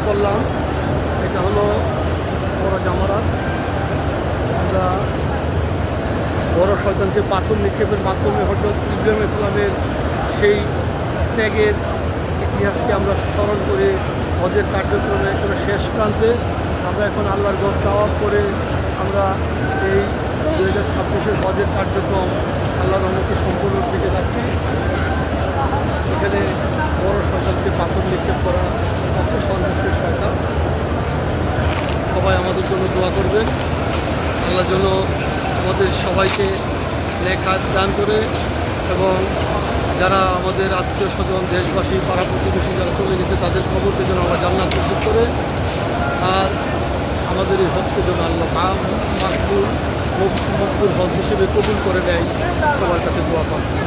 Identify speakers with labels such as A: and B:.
A: করলাম। এটা হলো বড় জামারাত। আমরা বড় শয়তানকে পাথর নিক্ষেপের মাধ্যমে হযরত ইব্রাহিম ইসলামের সেই ত্যাগের ইতিহাসকে আমরা স্মরণ করে হজের কার্যক্রমে কোনো শেষ প্রান্তে আমরা এখন আল্লাহর ঘর তাওয়াফ করে আমরা এই 2026-এর হজের কার্যক্রম আল্লাহর রহমতে সম্পূর্ণ দিকে যাচ্ছি। এখানে বড় শয়তানকে পাথর নিক্ষেপ করা হচ্ছে সর্বশেষ শয়তান। সবাই আমাদের জন্য দোয়া করবেন, আল্লাহ যেন আমাদের সবাইকে নেক হাত দান করে এবং যারা আমাদের আত্মীয় স্বজন দেশবাসী পাড়া প্রতিবেশী যারা চলে গেছে তাদের খবরকে যেন আমরা জান্নাত নসিব করে আর আমাদের এই হজকে যেন আল্লাহ মকবুল হজ হিসেবে কবুল করে নেয়। সবার কাছে দোয়া পাচ্ছি।